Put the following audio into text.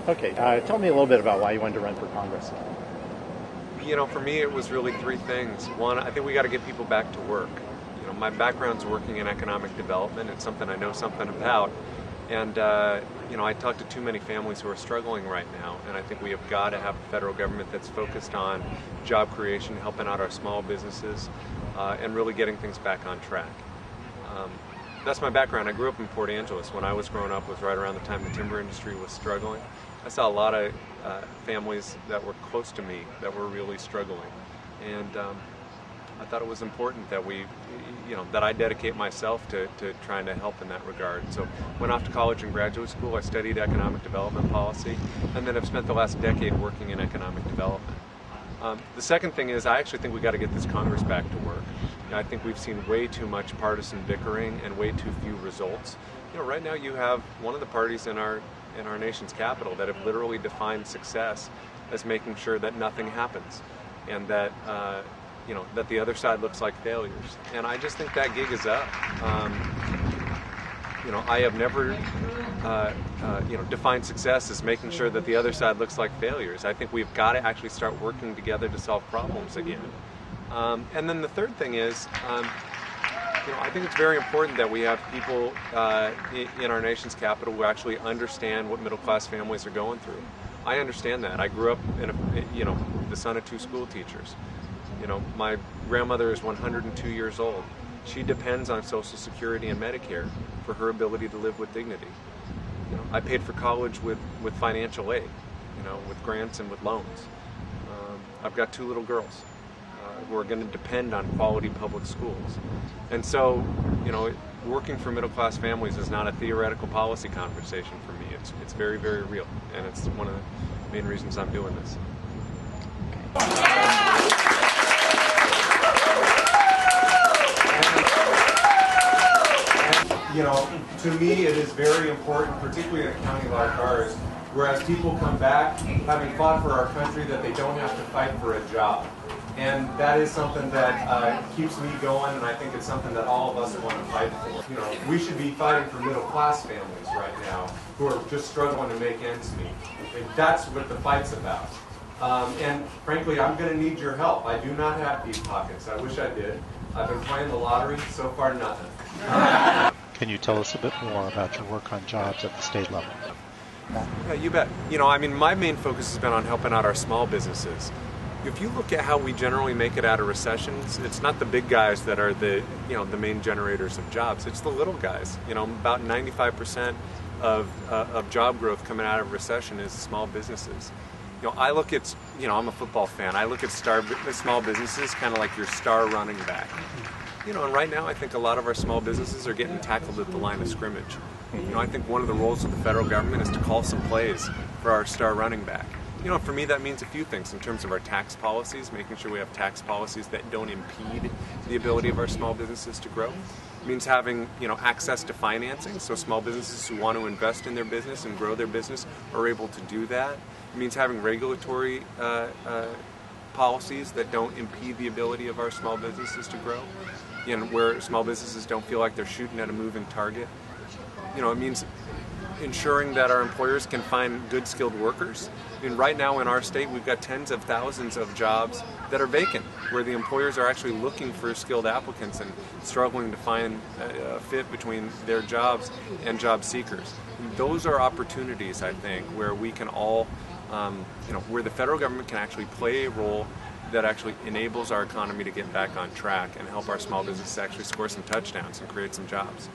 Okay, tell me a little bit about why you wanted to run for Congress. You know, for me it was really three things. One, I think we got to get people back to work. You know, my background's working in economic development. It's something I know something about. And, you know, I talk to too many families who are struggling right now, and I think we have got to have a federal government that's focused on job creation, helping out our small businesses, and really getting things back on track. That's my background. I grew up in Port Angeles. When I was growing up, was right around the time the timber industry was struggling. I saw a lot of families that were close to me that were really struggling, and I thought it was important that that I dedicate myself to trying to help in that regard. So went off to college and graduate school. I studied economic development policy, and then I've spent the last decade working in economic development. The second thing is I actually think we got to get this Congress back to work. I think we've seen way too much partisan bickering and way too few results. You know, right now you have one of the parties in our nation's capital that have literally defined success as making sure that nothing happens, and that that the other side looks like failures. And I just think that gig is up. I have never defined success as making sure that the other side looks like failures. I think we've got to actually start working together to solve problems again. And then the third thing is, I think it's very important that we have people in our nation's capital who actually understand what middle-class families are going through. I understand that. I grew up in the son of two school teachers. You know, my grandmother is 102 years old. She depends on Social Security and Medicare for her ability to live with dignity. You know, I paid for college with financial aid, with grants and with loans. I've got two little girls who are going to depend on quality public schools. And so, working for middle-class families is not a theoretical policy conversation for me. It's very, very real, and it's one of the main reasons I'm doing this. To me it is very important, particularly in a county like ours, whereas people come back having fought for our country, that they don't have to fight for a job. And that is something that keeps me going, and I think it's something that all of us want to fight for. We should be fighting for middle-class families right now who are just struggling to make ends meet. And that's what the fight's about. And frankly, I'm going to need your help. I do not have deep pockets. I wish I did. I've been playing the lottery. So far, nothing. Can you tell us a bit more about your work on jobs at the state level? Yeah, you bet. My main focus has been on helping out our small businesses. If you look at how we generally make it out of recessions, it's not the big guys that are the main generators of jobs. It's the little guys. About 95% of job growth coming out of recession is small businesses. I look at, I'm a football fan. I look at small businesses kind of like your star running back. And right now I think a lot of our small businesses are getting tackled at the line of scrimmage. I think one of the roles of the federal government is to call some plays for our star running back. For me that means a few things in terms of our tax policies, making sure we have tax policies that don't impede the ability of our small businesses to grow. It means having, access to financing, so small businesses who want to invest in their business and grow their business are able to do that. It means having regulatory policies that don't impede the ability of our small businesses to grow, where small businesses don't feel like they're shooting at a moving target. It means ensuring that our employers can find good skilled workers. Right now in our state we've got tens of thousands of jobs that are vacant, where the employers are actually looking for skilled applicants and struggling to find a fit between their jobs and job seekers. And those are opportunities, I think, where we can all, where the federal government can actually play a role that actually enables our economy to get back on track and help our small businesses actually score some touchdowns and create some jobs.